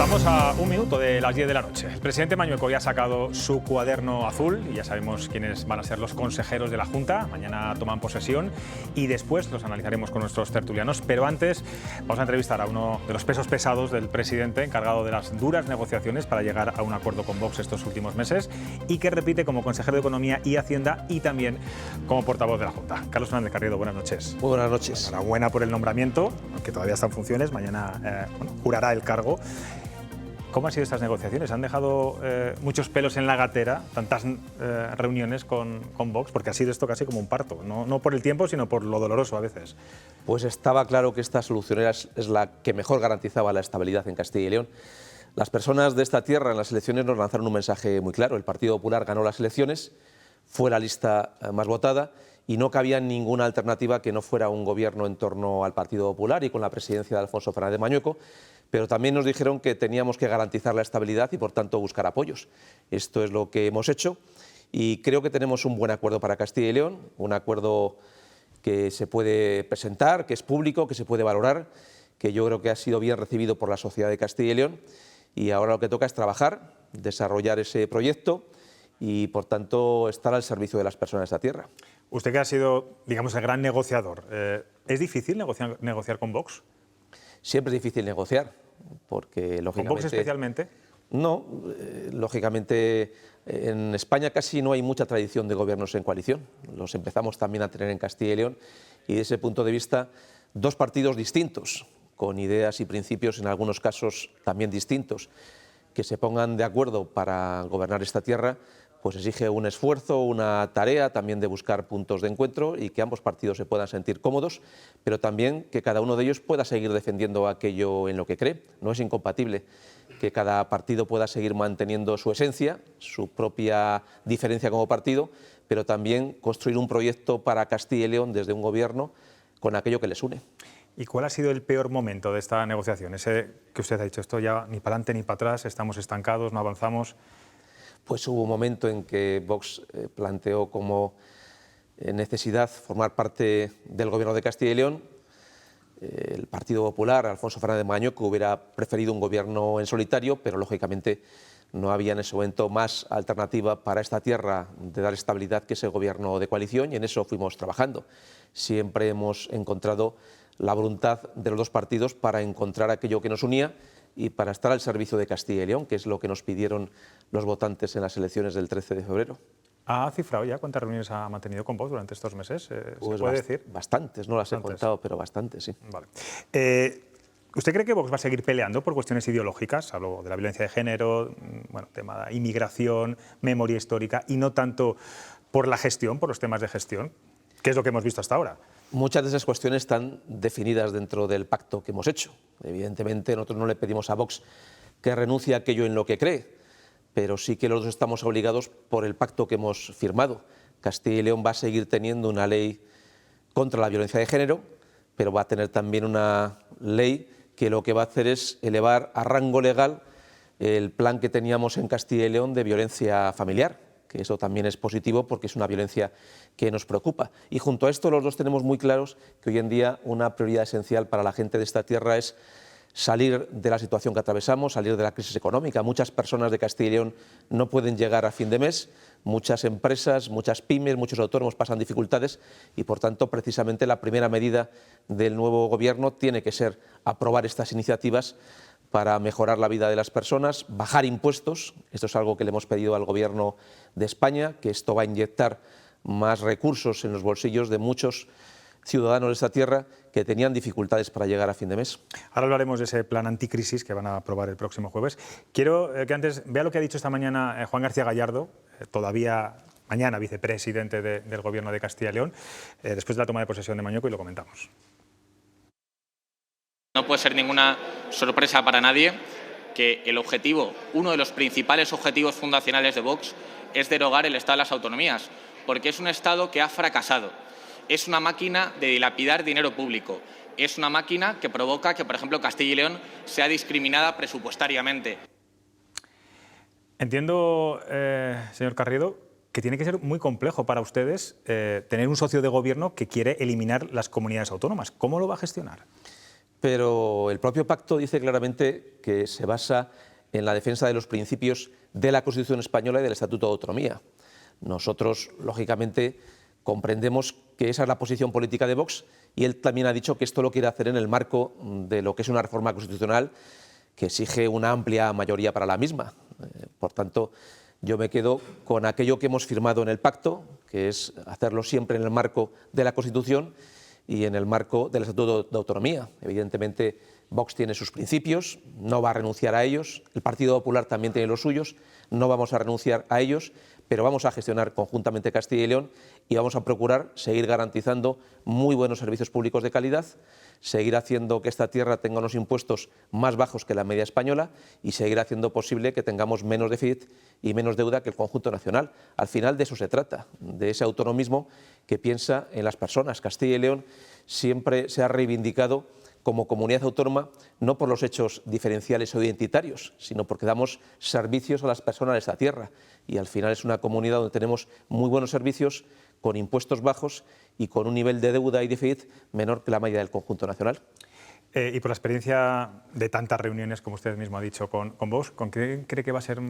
Estamos a un minuto de las 10 de la noche. El presidente Mañueco ya ha sacado su cuaderno azul y ya sabemos quiénes van a ser los consejeros de la Junta. Mañana toman posesión y después los analizaremos con nuestros tertulianos. Pero antes vamos a entrevistar a uno de los pesos pesados del presidente, encargado de las duras negociaciones para llegar a un acuerdo con Vox estos últimos meses y que repite como consejero de Economía y Hacienda y también como portavoz de la Junta. Carlos Fernández Garrido, buenas noches. Muy buenas noches. Enhorabuena por el nombramiento, aunque todavía está en funciones. Mañana jurará el cargo. ¿Cómo han sido estas negociaciones? ¿Han dejado muchos pelos en la gatera, tantas reuniones con Vox? Porque ha sido esto casi como un parto, no por el tiempo, sino por lo doloroso a veces. Pues estaba claro que esta solución es la que mejor garantizaba la estabilidad en Castilla y León. Las personas de esta tierra en las elecciones nos lanzaron un mensaje muy claro. El Partido Popular ganó las elecciones, fue la lista más votada y no cabía ninguna alternativa que no fuera un gobierno en torno al Partido Popular y con la presidencia de Alfonso Fernández Mañueco. Pero también nos dijeron que teníamos que garantizar la estabilidad y, por tanto, buscar apoyos. Esto es lo que hemos hecho y creo que tenemos un buen acuerdo para Castilla y León, un acuerdo que se puede presentar, que es público, que se puede valorar, que yo creo que ha sido bien recibido por la sociedad de Castilla y León. Y ahora lo que toca es trabajar, desarrollar ese proyecto y, por tanto, estar al servicio de las personas de esta tierra. Usted que ha sido, digamos, el gran negociador, ¿es difícil negociar con Vox? Siempre es difícil negociar, porque lógicamente... ¿Con Vox especialmente? No, lógicamente en España casi no hay mucha tradición de gobiernos en coalición. Los empezamos también a tener en Castilla y León y desde ese punto de vista dos partidos distintos, con ideas y principios en algunos casos también distintos, que se pongan de acuerdo para gobernar esta tierra, pues exige un esfuerzo, una tarea también de buscar puntos de encuentro y que ambos partidos se puedan sentir cómodos, pero también que cada uno de ellos pueda seguir defendiendo aquello en lo que cree. No es incompatible que cada partido pueda seguir manteniendo su esencia, su propia diferencia como partido, pero también construir un proyecto para Castilla y León desde un gobierno con aquello que les une. ¿Y cuál ha sido el peor momento de esta negociación? Ese que usted ha dicho, esto ya ni para adelante ni para atrás, estamos estancados, no avanzamos. Pues hubo un momento en que Vox planteó como necesidad formar parte del gobierno de Castilla y León. El Partido Popular, Alfonso Fernández Mañueco, hubiera preferido un gobierno en solitario, pero lógicamente no había en ese momento más alternativa para esta tierra de dar estabilidad que ese gobierno de coalición y en eso fuimos trabajando. Siempre hemos encontrado la voluntad de los dos partidos para encontrar aquello que nos unía y para estar al servicio de Castilla y León, que es lo que nos pidieron los votantes en las elecciones del 13 de febrero. ¿Ha cifrado ya cuántas reuniones ha mantenido con Vox durante estos meses? ¿Se puede decir? Bastantes, no las he contado, pero bastantes, sí. Vale. ¿Usted cree que Vox va a seguir peleando por cuestiones ideológicas? Hablo de la violencia de género, bueno, tema de inmigración, memoria histórica, y no tanto por la gestión, por los temas de gestión, que es lo que hemos visto hasta ahora. Muchas de esas cuestiones están definidas dentro del pacto que hemos hecho. Evidentemente, nosotros no le pedimos a Vox que renuncie a aquello en lo que cree, pero sí que los dos estamos obligados por el pacto que hemos firmado. Castilla y León va a seguir teniendo una ley contra la violencia de género, pero va a tener también una ley que lo que va a hacer es elevar a rango legal el plan que teníamos en Castilla y León de violencia familiar, que eso también es positivo porque es una violencia que nos preocupa. Y junto a esto los dos tenemos muy claros que hoy en día una prioridad esencial para la gente de esta tierra es salir de la situación que atravesamos, salir de la crisis económica. Muchas personas de Castilla y León no pueden llegar a fin de mes, muchas empresas, muchas pymes, muchos autónomos pasan dificultades y, por tanto, precisamente la primera medida del nuevo gobierno tiene que ser aprobar estas iniciativas para mejorar la vida de las personas, bajar impuestos. Esto es algo que le hemos pedido al Gobierno de España, que esto va a inyectar más recursos en los bolsillos de muchos ciudadanos de esta tierra que tenían dificultades para llegar a fin de mes. Ahora hablaremos de ese plan anticrisis que van a aprobar el próximo jueves. Quiero que antes vea lo que ha dicho esta mañana Juan García Gallardo, todavía mañana vicepresidente del Gobierno de Castilla y León, después de la toma de posesión de Mañueco, y lo comentamos. No puede ser ninguna sorpresa para nadie que el objetivo, uno de los principales objetivos fundacionales de Vox, es derogar el Estado de las autonomías, porque es un Estado que ha fracasado. Es una máquina de dilapidar dinero público. Es una máquina que provoca que, por ejemplo, Castilla y León sea discriminada presupuestariamente. Entiendo, señor Carriedo, que tiene que ser muy complejo para ustedes tener un socio de gobierno que quiere eliminar las comunidades autónomas. ¿Cómo lo va a gestionar? pero el propio pacto dice claramente que se basa en la defensa de los principios de la Constitución española y del Estatuto de Autonomía. Nosotros, lógicamente, comprendemos que esa es la posición política de Vox y él también ha dicho que esto lo quiere hacer en el marco de lo que es una reforma constitucional que exige una amplia mayoría para la misma. Por tanto, yo me quedo con aquello que hemos firmado en el pacto, que es hacerlo siempre en el marco de la Constitución y en el marco del Estatuto de Autonomía. Evidentemente, Vox tiene sus principios, no va a renunciar a ellos, el Partido Popular también tiene los suyos, no vamos a renunciar a ellos, pero vamos a gestionar conjuntamente Castilla y León y vamos a procurar seguir garantizando muy buenos servicios públicos de calidad, seguir haciendo que esta tierra tenga unos impuestos más bajos que la media española y seguir haciendo posible que tengamos menos déficit y menos deuda que el conjunto nacional. Al final de eso se trata, de ese autonomismo que piensa en las personas. Castilla y León siempre se ha reivindicado como comunidad autónoma, no por los hechos diferenciales o identitarios, sino porque damos servicios a las personas de esta tierra. Y al final es una comunidad donde tenemos muy buenos servicios, con impuestos bajos y con un nivel de deuda y déficit menor que la media del conjunto nacional. Y por la experiencia de tantas reuniones, como usted mismo ha dicho, con Vox, ¿con qué cree que va a ser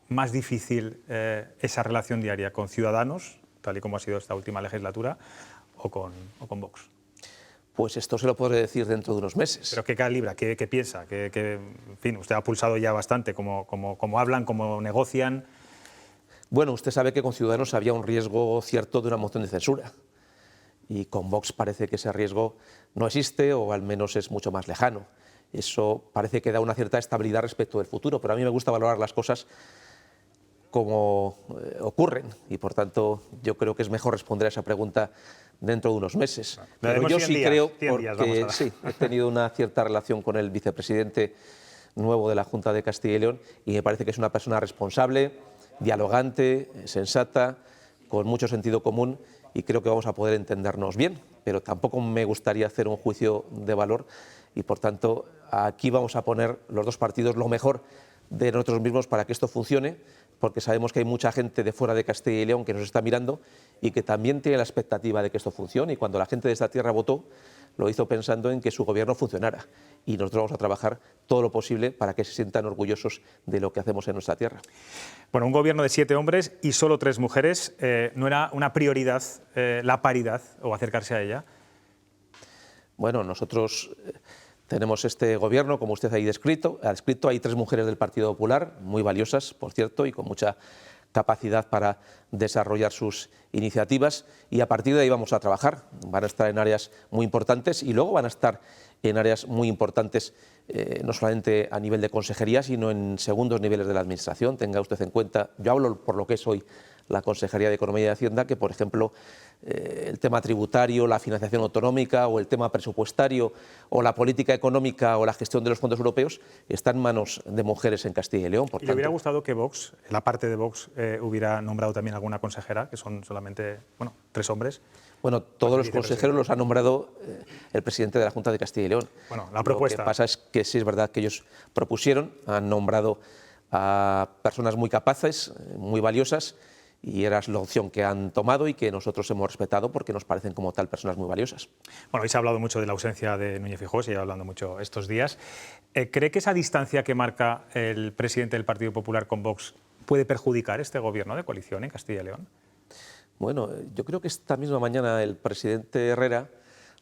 más difícil esa relación diaria? ¿Con Ciudadanos, tal y como ha sido esta última legislatura, o con Vox? Pues esto se lo podré decir dentro de unos meses. ¿Pero qué calibra? ¿Qué piensa? En fin, usted ha pulsado ya bastante cómo hablan, cómo negocian. Bueno, usted sabe que con Ciudadanos había un riesgo cierto de una moción de censura. Y con Vox parece que ese riesgo no existe o al menos es mucho más lejano. Eso parece que da una cierta estabilidad respecto del futuro, pero a mí me gusta valorar las cosas como ocurren y por tanto yo creo que es mejor responder a esa pregunta dentro de unos meses. Pero yo sí creo, porque sí, he tenido una cierta relación con el vicepresidente nuevo de la Junta de Castilla y León y me parece que es una persona responsable, dialogante, sensata, con mucho sentido común y creo que vamos a poder entendernos bien, pero tampoco me gustaría hacer un juicio de valor y por tanto aquí vamos a poner los dos partidos lo mejor de nosotros mismos para que esto funcione, porque sabemos que hay mucha gente de fuera de Castilla y León que nos está mirando y que también tiene la expectativa de que esto funcione. Y cuando la gente de esta tierra votó, lo hizo pensando en que su gobierno funcionara. Y nosotros vamos a trabajar todo lo posible para que se sientan orgullosos de lo que hacemos en nuestra tierra. Bueno, un gobierno de 7 hombres y solo 3 mujeres. ¿No era una prioridad la paridad o acercarse a ella? Bueno, nosotros tenemos este gobierno, como usted ha descrito. Hay 3 mujeres del Partido Popular, muy valiosas, por cierto, y con mucha capacidad para desarrollar sus iniciativas. Y a partir de ahí vamos a trabajar. Van a estar en áreas muy importantes y luego van a estar en áreas muy importantes, no solamente a nivel de consejería, sino en segundos niveles de la Administración. Tenga usted en cuenta, yo hablo por lo que es hoy la Consejería de Economía y Hacienda, que, por ejemplo, el tema tributario, la financiación autonómica o el tema presupuestario o la política económica o la gestión de los fondos europeos está en manos de mujeres en Castilla y León. ¿Y le hubiera gustado que Vox, la parte de Vox, hubiera nombrado también alguna consejera, que son solamente 3 hombres? Bueno, todos los consejeros los ha nombrado el presidente de la Junta de Castilla y León. Bueno, la propuesta. Lo que pasa es que sí es verdad que ellos propusieron, han nombrado a personas muy capaces, muy valiosas, y era la opción que han tomado y que nosotros hemos respetado porque nos parecen como tal personas muy valiosas. Bueno, hoy se ha hablado mucho de la ausencia de Núñez Feijóo, se lleva hablando mucho estos días. ¿Cree que esa distancia que marca el presidente del Partido Popular con Vox puede perjudicar este gobierno de coalición en Castilla y León? Bueno, yo creo que esta misma mañana el presidente Herrera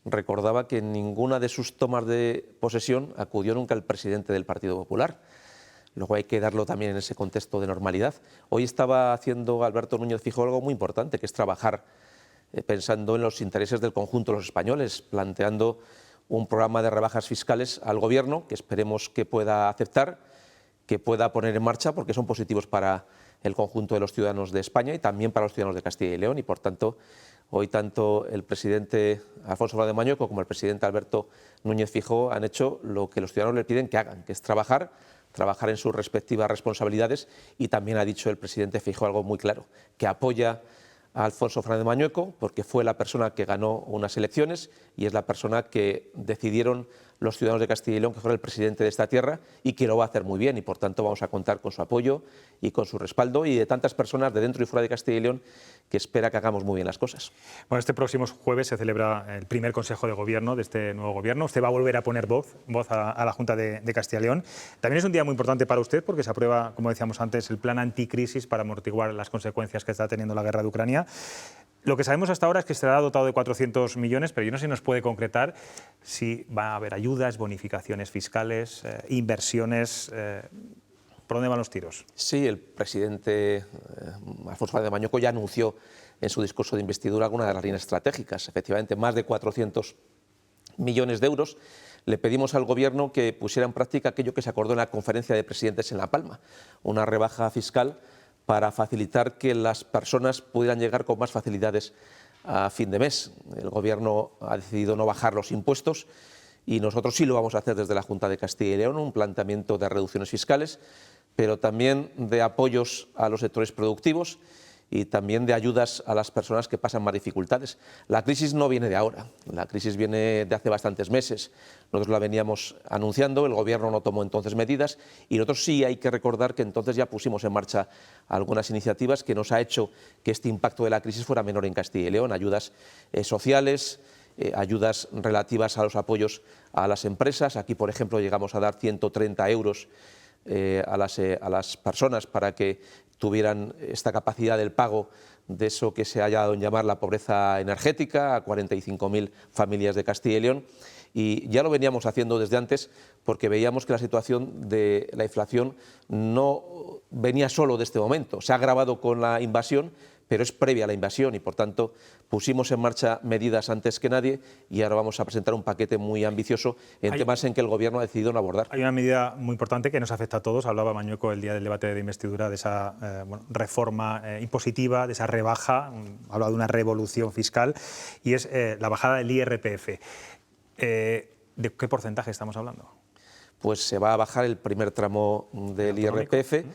recordaba que en ninguna de sus tomas de posesión acudió nunca el presidente del Partido Popular. Luego hay que darlo también en ese contexto de normalidad. Hoy estaba haciendo Alberto Núñez Feijóo algo muy importante, que es trabajar pensando en los intereses del conjunto de los españoles, planteando un programa de rebajas fiscales al Gobierno que esperemos que pueda aceptar, que pueda poner en marcha, porque son positivos para el conjunto de los ciudadanos de España y también para los ciudadanos de Castilla y León. Y, por tanto, hoy tanto el presidente Alfonso Fernández Mañueco como el presidente Alberto Núñez Feijóo han hecho lo que los ciudadanos le piden que hagan, que es trabajar en sus respectivas responsabilidades, y también ha dicho el presidente Feijóo algo muy claro, que apoya a Alfonso Fernández Mañueco porque fue la persona que ganó unas elecciones y es la persona que decidieron los ciudadanos de Castilla y León que fuera el presidente de esta tierra y que lo va a hacer muy bien, y por tanto vamos a contar con su apoyo y con su respaldo, y de tantas personas de dentro y fuera de Castilla y León que espera que hagamos muy bien las cosas. Bueno, este próximo jueves se celebra el primer Consejo de Gobierno de este nuevo Gobierno. Usted va a volver a poner voz a la Junta de Castilla y León. También es un día muy importante para usted porque se aprueba, como decíamos antes, el plan anticrisis para amortiguar las consecuencias que está teniendo la guerra de Ucrania. Lo que sabemos hasta ahora es que estará dotado de 400 millones, pero yo no sé si nos puede concretar si va a haber ayudas, bonificaciones fiscales, inversiones. ¿Por dónde van los tiros? Sí, el presidente Alfonso Fernández Mañueco ya anunció en su discurso de investidura algunas de las líneas estratégicas. Efectivamente, más de 400 millones de euros. Le pedimos al Gobierno que pusiera en práctica aquello que se acordó en la conferencia de presidentes en La Palma, una rebaja fiscal para facilitar que las personas pudieran llegar con más facilidades a fin de mes. El Gobierno ha decidido no bajar los impuestos y nosotros sí lo vamos a hacer desde la Junta de Castilla y León, un planteamiento de reducciones fiscales, pero también de apoyos a los sectores productivos y también de ayudas a las personas que pasan más dificultades. La crisis no viene de ahora, la crisis viene de hace bastantes meses. Nosotros la veníamos anunciando, el Gobierno no tomó entonces medidas y nosotros sí hay que recordar que entonces ya pusimos en marcha algunas iniciativas que nos ha hecho que este impacto de la crisis fuera menor en Castilla y León, ayudas sociales, ayudas relativas a los apoyos a las empresas. Aquí, por ejemplo, llegamos a dar 130 euros a las personas para que tuvieran esta capacidad del pago de eso que se ha dado en llamar la pobreza energética a 45.000 familias de Castilla y León. Y ya lo veníamos haciendo desde antes porque veíamos que la situación de la inflación no venía solo de este momento, se ha agravado con la invasión, pero es previa a la invasión y, por tanto, pusimos en marcha medidas antes que nadie y ahora vamos a presentar un paquete muy ambicioso en temas en que el Gobierno ha decidido no abordar. Hay una medida muy importante que nos afecta a todos. Hablaba Mañueco el día del debate de investidura de esa reforma impositiva, de esa rebaja, hablaba de una revolución fiscal, y es la bajada del IRPF. ¿De qué porcentaje estamos hablando? Pues se va a bajar el primer tramo del IRPF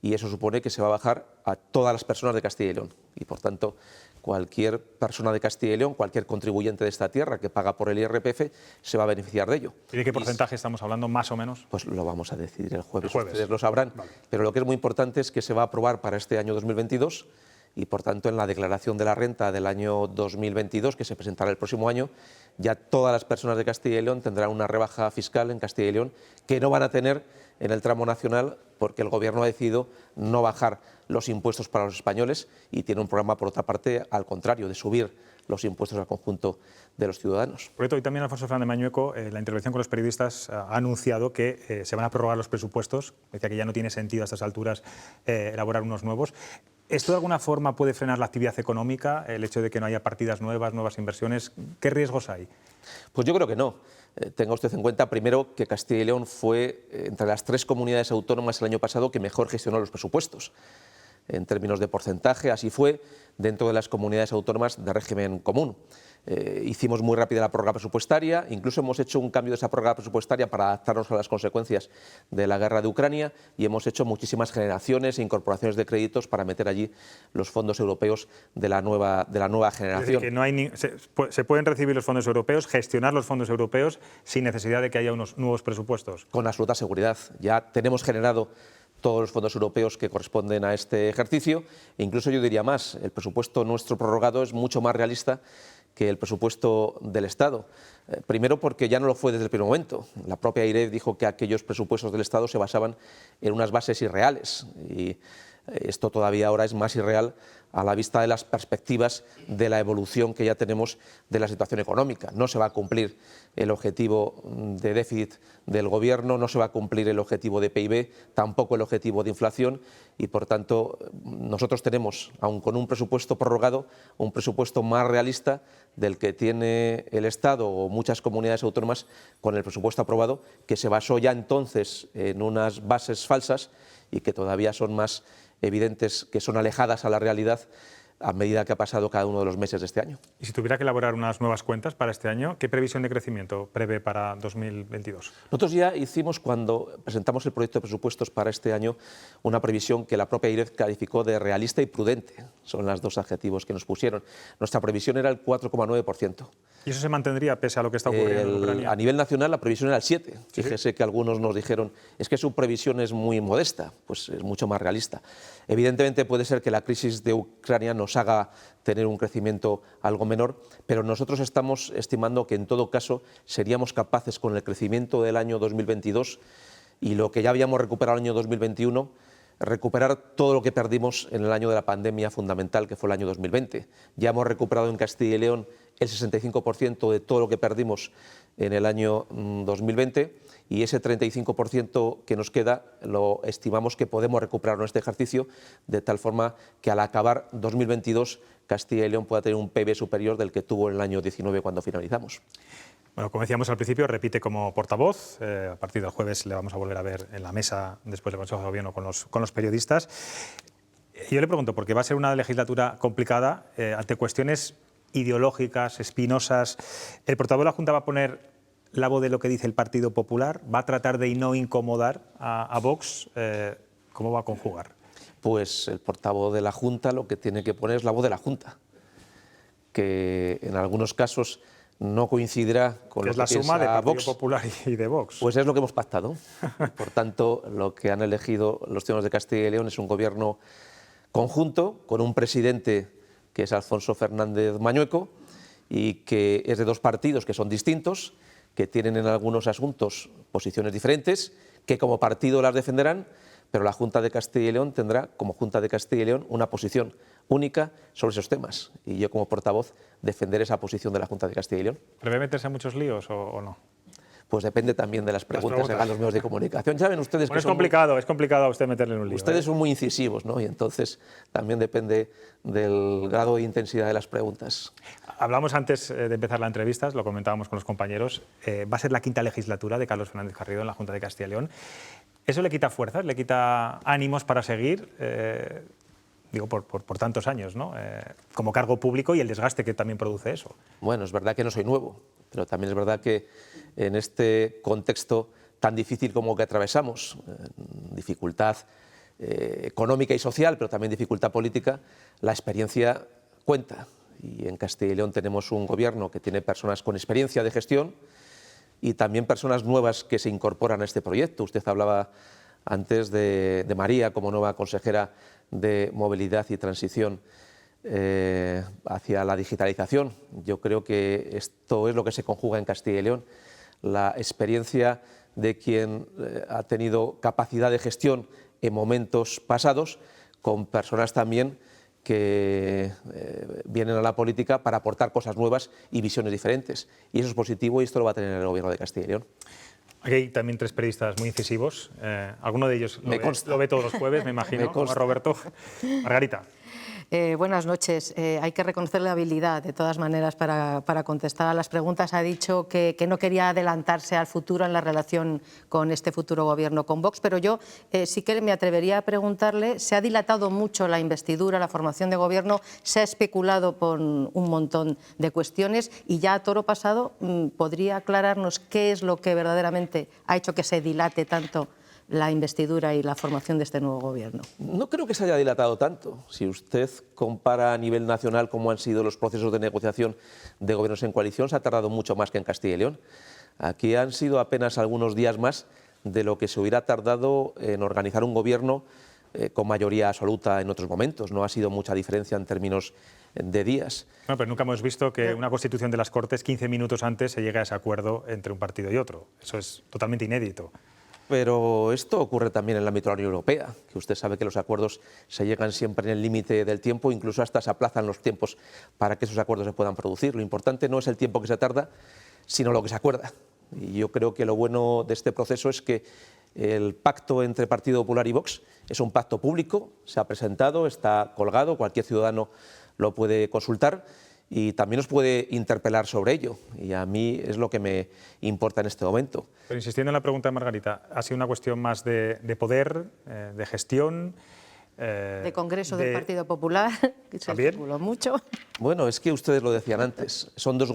y eso supone que se va a bajar a todas las personas de Castilla y León. Y, por tanto, cualquier persona de Castilla y León, cualquier contribuyente de esta tierra que paga por el IRPF, se va a beneficiar de ello. ¿Y de qué porcentaje estamos hablando, más o menos? Pues lo vamos a decidir el jueves. Ustedes lo sabrán. Vale. Pero lo que es muy importante es que se va a aprobar para este año 2022 y, por tanto, en la declaración de la renta del año 2022, que se presentará el próximo año, ya todas las personas de Castilla y León tendrán una rebaja fiscal en Castilla y León que no van a tener en el tramo nacional porque el Gobierno ha decidido no bajar los impuestos para los españoles y tiene un programa, por otra parte, al contrario, de subir los impuestos al conjunto de los ciudadanos. Por cierto, hoy también Alfonso Fernández Mañueco, en la intervención con los periodistas, ha anunciado que se van a prorrogar los presupuestos. Decía que ya no tiene sentido a estas alturas elaborar unos nuevos. ¿Esto de alguna forma puede frenar la actividad económica, el hecho de que no haya partidas nuevas, nuevas inversiones? ¿Qué riesgos hay? Pues yo creo que no. Tenga usted en cuenta, primero, que Castilla y León fue entre las 3 comunidades autónomas el año pasado que mejor gestionó los presupuestos. En términos de porcentaje, así fue dentro de las comunidades autónomas de régimen común. Hicimos muy rápida la prórroga presupuestaria, incluso hemos hecho un cambio de esa prórroga presupuestaria para adaptarnos a las consecuencias de la guerra de Ucrania y hemos hecho muchísimas generaciones e incorporaciones de créditos para meter allí los fondos europeos de la nueva generación. Es decir, que no hay se pueden recibir los fondos europeos, gestionar los fondos europeos sin necesidad de que haya unos nuevos presupuestos. Con absoluta seguridad. Ya tenemos generado todos los fondos europeos que corresponden a este ejercicio e incluso yo diría más, el presupuesto nuestro prorrogado es mucho más realista que el presupuesto del Estado. Primero porque ya no lo fue desde el primer momento. La propia AIREF dijo que aquellos presupuestos del Estado se basaban en unas bases irreales y esto todavía ahora es más irreal a la vista de las perspectivas de la evolución que ya tenemos de la situación económica. No se va a cumplir el objetivo de déficit del Gobierno, no se va a cumplir el objetivo de PIB, tampoco el objetivo de inflación y, por tanto, nosotros tenemos, aun con un presupuesto prorrogado, un presupuesto más realista del que tiene el Estado o muchas comunidades autónomas con el presupuesto aprobado, que se basó ya entonces en unas bases falsas y que todavía son más evidentes, que son alejadas a la realidad a medida que ha pasado cada uno de los meses de este año. Y si tuviera que elaborar unas nuevas cuentas para este año, ¿qué previsión de crecimiento prevé para 2022? Nosotros ya hicimos, cuando presentamos el proyecto de presupuestos para este año, una previsión que la propia IREF calificó de realista y prudente. Son los dos adjetivos que nos pusieron. Nuestra previsión era el 4,9%. ¿Y eso se mantendría pese a lo que está ocurriendo en Ucrania? A nivel nacional la previsión era el 7%. Fíjese que algunos nos dijeron, es que su previsión es muy modesta, pues es mucho más realista. Evidentemente puede ser que la crisis de Ucrania nos haga tener un crecimiento algo menor, pero nosotros estamos estimando que en todo caso seríamos capaces con el crecimiento del año 2022 y lo que ya habíamos recuperado el año 2021, recuperar todo lo que perdimos en el año de la pandemia fundamental, que fue el año 2020. Ya hemos recuperado en Castilla y León el 65% de todo lo que perdimos en el año 2020 y ese 35% que nos queda lo estimamos que podemos recuperar en este ejercicio, de tal forma que al acabar 2022 Castilla y León pueda tener un PIB superior del que tuvo en el año 19 cuando finalizamos. Bueno, como decíamos al principio, repite como portavoz. A partir del jueves le vamos a volver a ver en la mesa después del Consejo de Gobierno con los periodistas. Yo le pregunto, porque va a ser una legislatura complicada, ante cuestiones ideológicas, espinosas. ¿El portavoz de la Junta va a poner la voz de lo que dice el Partido Popular? ¿Va a tratar de no incomodar a Vox? ¿Cómo va a conjugar? Pues el portavoz de la Junta lo que tiene que poner es la voz de la Junta, que en algunos casos no coincidirá con lo que es la suma del Partido Vox. Popular y de Vox. Pues es lo que hemos pactado. Por tanto, lo que han elegido los ciudadanos de Castilla y León es un gobierno conjunto, con un presidente que es Alfonso Fernández Mañueco, y que es de dos partidos que son distintos, que tienen en algunos asuntos posiciones diferentes, que como partido las defenderán, pero la Junta de Castilla y León tendrá, como Junta de Castilla y León, una posición única sobre esos temas. Y yo, como portavoz, defenderé esa posición de la Junta de Castilla y León. ¿Prevé meterse en muchos líos o no? Pues depende también de las preguntas que hagan los medios de comunicación. Ya ven ustedes bueno, que es complicado a usted meterle en un lío. Ustedes son muy incisivos, ¿no? Y entonces también depende del grado de intensidad de las preguntas. Hablamos antes de empezar la entrevista, lo comentábamos con los compañeros, va a ser la quinta legislatura de Carlos Fernández Garrido en la Junta de Castilla y León. ¿Eso le quita fuerzas, le quita ánimos para seguir? Digo, por tantos años, ¿no? Como cargo público y el desgaste que también produce eso. Bueno, es verdad que no soy nuevo, pero también es verdad que en este contexto tan difícil como que atravesamos, dificultad económica y social, pero también dificultad política, la experiencia cuenta. Y en Castilla y León tenemos un gobierno que tiene personas con experiencia de gestión y también personas nuevas que se incorporan a este proyecto. Usted hablaba antes de María como nueva consejera de Movilidad y Transición hacia la digitalización. Yo creo que esto es lo que se conjuga en Castilla y León, la experiencia de quien ha tenido capacidad de gestión en momentos pasados, con personas también que vienen a la política para aportar cosas nuevas y visiones diferentes. Y eso es positivo y esto lo va a tener el Gobierno de Castilla y León. Aquí hay también tres periodistas muy incisivos. Alguno de ellos lo ve todos los jueves, me imagino, como Roberto. Margarita. Buenas noches. Hay que reconocer la habilidad, de todas maneras, para contestar a las preguntas. Ha dicho que no quería adelantarse al futuro en la relación con este futuro gobierno con Vox, pero yo sí que me atrevería a preguntarle, se ha dilatado mucho la investidura, la formación de gobierno, se ha especulado por un montón de cuestiones y ya a toro pasado, ¿podría aclararnos qué es lo que verdaderamente ha hecho que se dilate tanto la investidura y la formación de este nuevo gobierno? No creo que se haya dilatado tanto. Si usted compara a nivel nacional cómo han sido los procesos de negociación de gobiernos en coalición, se ha tardado mucho más que en Castilla y León. Aquí han sido apenas algunos días más de lo que se hubiera tardado en organizar un gobierno con mayoría absoluta en otros momentos. No ha sido mucha diferencia en términos de días. No, pero nunca hemos visto que una constitución de las Cortes 15 minutos antes se llegue a ese acuerdo entre un partido y otro. Eso es totalmente inédito. Pero esto ocurre también en el ámbito de la Unión Europea, que usted sabe que los acuerdos se llegan siempre en el límite del tiempo, incluso hasta se aplazan los tiempos para que esos acuerdos se puedan producir. Lo importante no es el tiempo que se tarda, sino lo que se acuerda. Y yo creo que lo bueno de este proceso es que el pacto entre Partido Popular y Vox es un pacto público, se ha presentado, está colgado, cualquier ciudadano lo puede consultar y también nos puede interpelar sobre ello. Y a mí es lo que me importa en este momento. Pero insistiendo en la pregunta de Margarita, ¿ha sido una cuestión más de poder, de gestión? de Congreso del Partido Popular, que se especuló mucho. Bueno, es que ustedes lo decían antes, son dos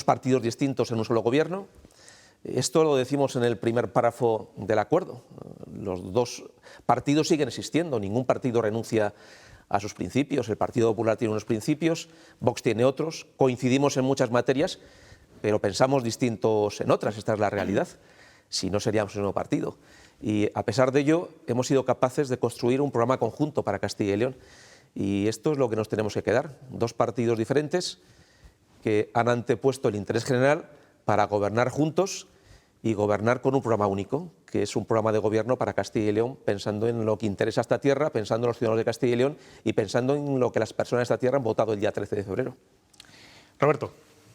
partidos distintos en un solo gobierno. Esto lo decimos en el primer párrafo del acuerdo. Los dos partidos siguen existiendo, ningún partido renuncia a sus principios. El Partido Popular tiene unos principios, Vox tiene otros, coincidimos en muchas materias, pero pensamos distintos en otras, esta es la realidad. Si no, seríamos un nuevo partido. Y a pesar de ello, hemos sido capaces de construir un programa conjunto para Castilla y León. Y esto es lo que nos tenemos que quedar. Dos partidos diferentes que han antepuesto el interés general para gobernar juntos y gobernar con un programa único, que es un programa de gobierno para Castilla y León, pensando en lo que interesa a esta tierra, pensando en los ciudadanos de Castilla y León y pensando en lo que las personas de esta tierra han votado el día 13 de febrero. Roberto.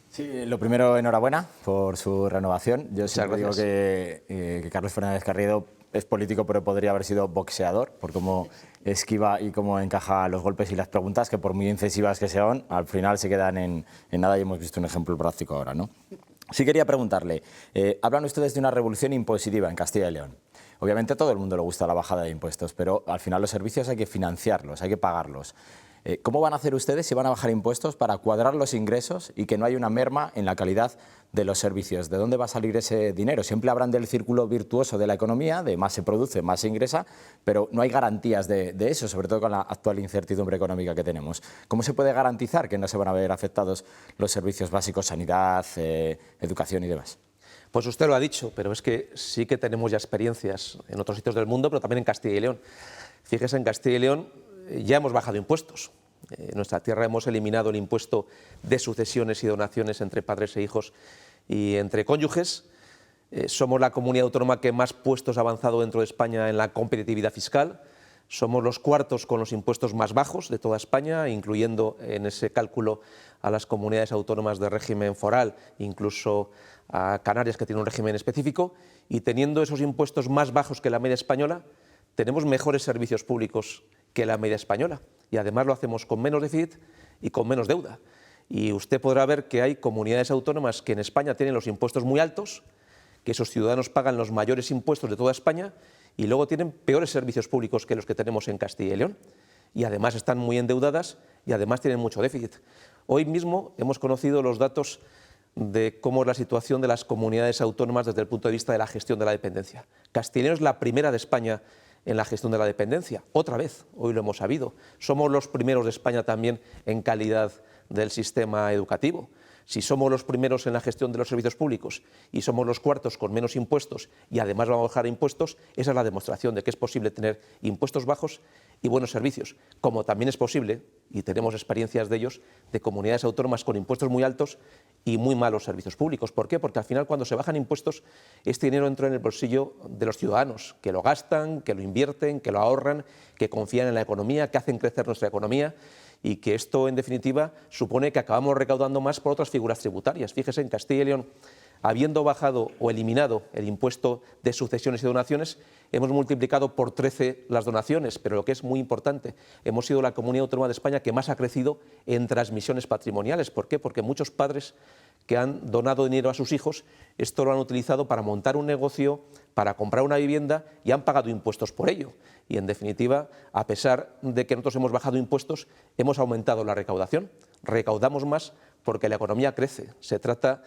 Sí, lo primero, enhorabuena por su renovación. Yo siempre digo que Carlos Fernández Carriedo es político, pero podría haber sido boxeador, por cómo esquiva y cómo encaja los golpes y las preguntas, que por muy incisivas que sean, al final se quedan en nada, y hemos visto un ejemplo práctico ahora, ¿no? Sí quería preguntarle, hablan ustedes de una revolución impositiva en Castilla y León. Obviamente a todo el mundo le gusta la bajada de impuestos, pero al final los servicios hay que financiarlos, hay que pagarlos. ¿Cómo van a hacer ustedes si van a bajar impuestos para cuadrar los ingresos y que no haya una merma en la calidad de los servicios? ¿De dónde va a salir ese dinero? Siempre hablan del círculo virtuoso de la economía, de más se produce, más se ingresa, pero no hay garantías de eso, sobre todo con la actual incertidumbre económica que tenemos. ¿Cómo se puede garantizar que no se van a ver afectados los servicios básicos, sanidad, educación y demás? Pues usted lo ha dicho, pero es que sí que tenemos ya experiencias en otros sitios del mundo, pero también en Castilla y León. Fíjese, en Castilla y León ya hemos bajado impuestos. En nuestra tierra hemos eliminado el impuesto de sucesiones y donaciones entre padres e hijos y entre cónyuges. Somos la comunidad autónoma que más puestos ha avanzado dentro de España en la competitividad fiscal. Somos los cuartos con los impuestos más bajos de toda España, incluyendo en ese cálculo a las comunidades autónomas de régimen foral, incluso a Canarias, que tiene un régimen específico. Y teniendo esos impuestos más bajos que la media española, tenemos mejores servicios públicos que la media española, y además lo hacemos con menos déficit y con menos deuda. Y usted podrá ver que hay comunidades autónomas que en España tienen los impuestos muy altos, que esos ciudadanos pagan los mayores impuestos de toda España y luego tienen peores servicios públicos que los que tenemos en Castilla y León. Y además están muy endeudadas y además tienen mucho déficit. Hoy mismo hemos conocido los datos de cómo es la situación de las comunidades autónomas desde el punto de vista de la gestión de la dependencia. Castilla y León es la primera de España en la gestión de la dependencia. Otra vez, hoy lo hemos sabido. Somos los primeros de España también en calidad del sistema educativo. Si somos los primeros en la gestión de los servicios públicos y somos los cuartos con menos impuestos y además vamos a bajar impuestos, esa es la demostración de que es posible tener impuestos bajos y buenos servicios, como también es posible, y tenemos experiencias de ellos, de comunidades autónomas con impuestos muy altos y muy malos servicios públicos. ¿Por qué? Porque al final, cuando se bajan impuestos, este dinero entra en el bolsillo de los ciudadanos, que lo gastan, que lo invierten, que lo ahorran, que confían en la economía, que hacen crecer nuestra economía, y que esto, en definitiva, supone que acabamos recaudando más por otras figuras tributarias. Fíjese, en Castilla y León, habiendo bajado o eliminado el impuesto de sucesiones y donaciones, hemos multiplicado por 13 las donaciones, pero lo que es muy importante, hemos sido la comunidad autónoma de España que más ha crecido en transmisiones patrimoniales. ¿Por qué? Porque muchos padres que han donado dinero a sus hijos, esto lo han utilizado para montar un negocio, para comprar una vivienda y han pagado impuestos por ello. Y en definitiva, a pesar de que nosotros hemos bajado impuestos, hemos aumentado la recaudación. Recaudamos más porque la economía crece. Se trata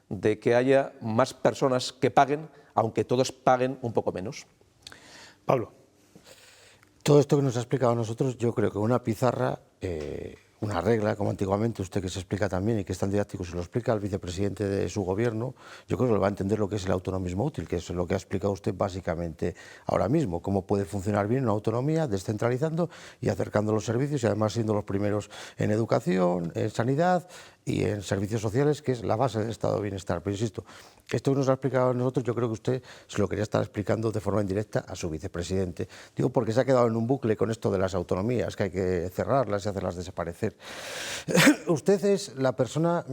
de que haya más personas que paguen, aunque todos paguen un poco menos. Pablo. Todo esto que nos ha explicado a nosotros, yo creo que una pizarra, una regla, como antiguamente, usted que se explica también y que es tan didáctico, se lo explica al vicepresidente de su gobierno, yo creo que le va a entender lo que es el autonomismo útil, que es lo que ha explicado usted básicamente ahora mismo, cómo puede funcionar bien una autonomía descentralizando y acercando los servicios y además siendo los primeros en educación, en sanidad y en servicios sociales, que es la base del estado de bienestar. Pero insisto, esto que nos ha explicado a nosotros, yo creo que usted se lo quería estar explicando de forma indirecta a su vicepresidente. Digo, porque se ha quedado en un bucle con esto de las autonomías, que hay que cerrarlas y hacerlas desaparecer. Usted es la persona,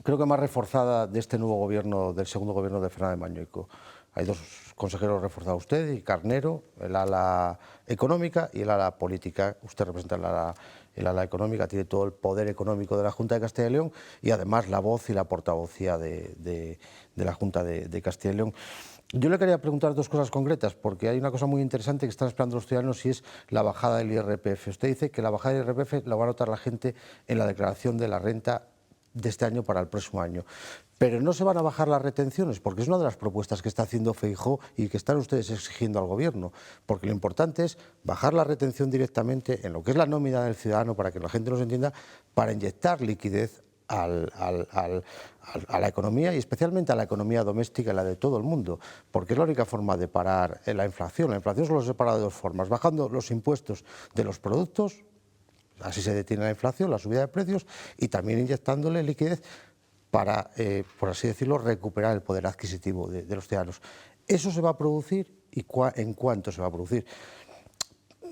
creo que más reforzada de este nuevo gobierno, del segundo gobierno de Fernández Mañueco. Hay dos consejeros reforzados, usted y Carnero, el ala económica y el ala política. Usted representa el ala económica, tiene todo el poder económico de la Junta de Castilla y León y además la voz y la portavocía de la Junta de Castilla y León. Yo le quería preguntar dos cosas concretas, porque hay una cosa muy interesante que están esperando los ciudadanos y es la bajada del IRPF. Usted dice que la bajada del IRPF la va a notar la gente en la declaración de la renta de este año para el próximo año. Pero no se van a bajar las retenciones, porque es una de las propuestas que está haciendo Feijóo y que están ustedes exigiendo al Gobierno. Porque lo importante es bajar la retención directamente en lo que es la nómina del ciudadano, para que la gente nos entienda, para inyectar liquidez a la economía y especialmente a la economía doméstica y la de todo el mundo, porque es la única forma de parar la inflación. La inflación solo se para de dos formas: bajando los impuestos de los productos, así se detiene la inflación, la subida de precios, y también inyectándole liquidez para, por así decirlo, recuperar el poder adquisitivo de los ciudadanos. ¿Eso se va a producir y en cuánto se va a producir?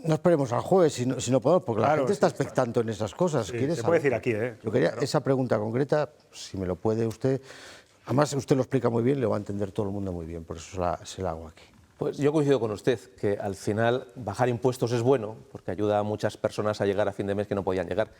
No esperemos al jueves si no podemos, porque la gente está expectante en esas cosas. Sí, se puede decir aquí, ¿eh? Yo quería esa pregunta concreta, si me lo puede usted. Además, usted lo explica muy bien, le va a entender todo el mundo muy bien, por eso se la hago aquí. Pues yo coincido con usted, que al final bajar impuestos es bueno, porque ayuda a muchas personas a llegar a fin de mes que no podían llegar.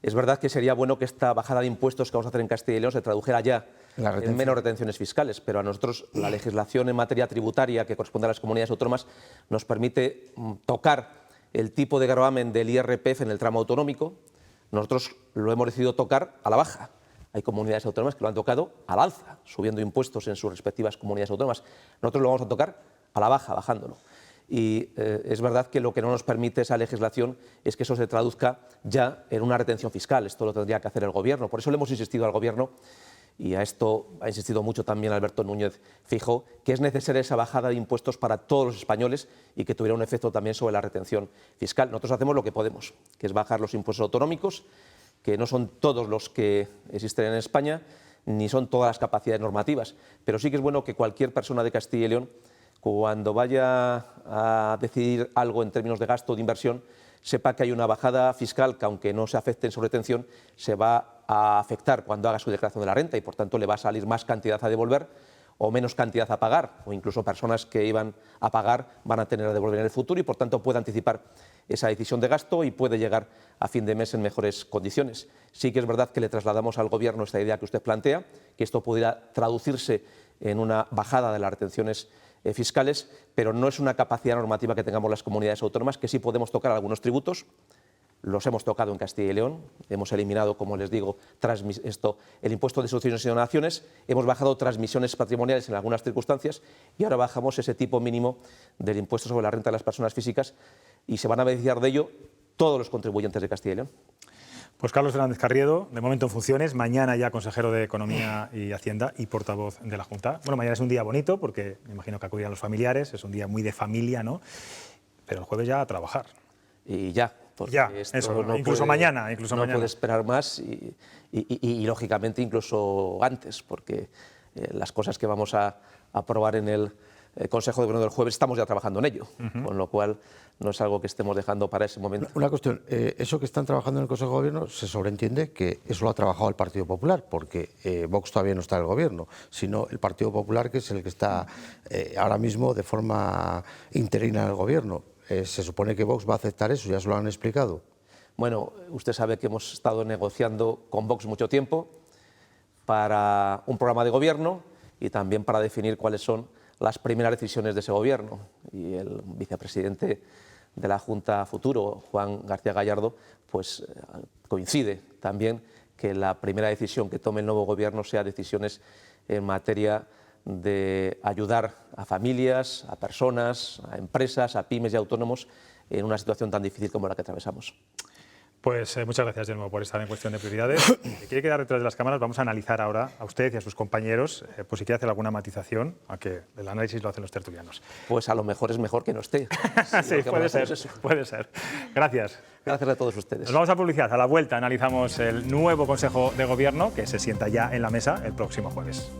Es verdad que sería bueno que esta bajada de impuestos que vamos a hacer en Castilla y León se tradujera ya en menos retenciones fiscales, pero a nosotros la legislación en materia tributaria que corresponde a las comunidades autónomas nos permite tocar el tipo de gravamen del IRPF en el tramo autonómico. Nosotros lo hemos decidido tocar a la baja. Hay comunidades autónomas que lo han tocado al alza, subiendo impuestos en sus respectivas comunidades autónomas. Nosotros lo vamos a tocar a la baja, bajándolo. Y es verdad que lo que no nos permite esa legislación es que eso se traduzca ya en una retención fiscal. Esto lo tendría que hacer el Gobierno. Por eso le hemos insistido al Gobierno, y a esto ha insistido mucho también Alberto Núñez Feijóo, que es necesaria esa bajada de impuestos para todos los españoles y que tuviera un efecto también sobre la retención fiscal. Nosotros hacemos lo que podemos, que es bajar los impuestos autonómicos, que no son todos los que existen en España, ni son todas las capacidades normativas, pero sí que es bueno que cualquier persona de Castilla y León, cuando vaya a decidir algo en términos de gasto o de inversión, sepa que hay una bajada fiscal que, aunque no se afecte en su retención, se va a afectar cuando haga su declaración de la renta y, por tanto, le va a salir más cantidad a devolver o menos cantidad a pagar, o incluso personas que iban a pagar van a tener a devolver en el futuro y, por tanto, puede anticipar esa decisión de gasto y puede llegar a fin de mes en mejores condiciones. Sí que es verdad que le trasladamos al Gobierno esta idea que usted plantea, que esto pudiera traducirse en una bajada de las retenciones fiscales, pero no es una capacidad normativa que tengamos las comunidades autónomas, que sí podemos tocar algunos tributos. Los hemos tocado en Castilla y León, hemos eliminado, como les digo, el impuesto de sucesiones y donaciones, hemos bajado transmisiones patrimoniales en algunas circunstancias y ahora bajamos ese tipo mínimo del impuesto sobre la renta de las personas físicas y se van a beneficiar de ello todos los contribuyentes de Castilla y León. Pues Carlos Fernández Carriedo, de momento en funciones, mañana ya consejero de Economía y Hacienda y portavoz de la Junta. Bueno, mañana es un día bonito porque me imagino que acudirán los familiares, es un día muy de familia, ¿no? Pero el jueves ya a trabajar. Y ya. Ya, eso, no incluso mañana. No puede esperar más y, lógicamente, incluso antes, porque las cosas que vamos a aprobar en el Consejo de Gobierno del jueves estamos ya trabajando en ello, con lo cual no es algo que estemos dejando para ese momento. Una cuestión, eso que están trabajando en el Consejo de Gobierno se sobreentiende que eso lo ha trabajado el Partido Popular, porque Vox todavía no está en el Gobierno, sino el Partido Popular, que es el que está ahora mismo de forma interina en el Gobierno. Se supone que Vox va a aceptar eso, ya se lo han explicado. Bueno, usted sabe que hemos estado negociando con Vox mucho tiempo para un programa de gobierno y también para definir cuáles son las primeras decisiones de ese gobierno. Y el vicepresidente de la Junta futuro, Juan García Gallardo, pues coincide también que la primera decisión que tome el nuevo gobierno sea decisiones en materia de ayudar a familias, a personas, a empresas, a pymes y autónomos en una situación tan difícil como la que atravesamos. Pues muchas gracias de nuevo por estar en Cuestión de Prioridades. Si quiere quedar detrás de las cámaras, vamos a analizar ahora a usted y a sus compañeros, por si quiere hacer alguna matización, a que el análisis lo hacen los tertulianos. Pues a lo mejor es mejor que no esté. Sí, puede ser, puede ser. Gracias. Gracias a todos ustedes. Nos vamos a publicidad. A la vuelta analizamos el nuevo Consejo de Gobierno que se sienta ya en la mesa el próximo jueves.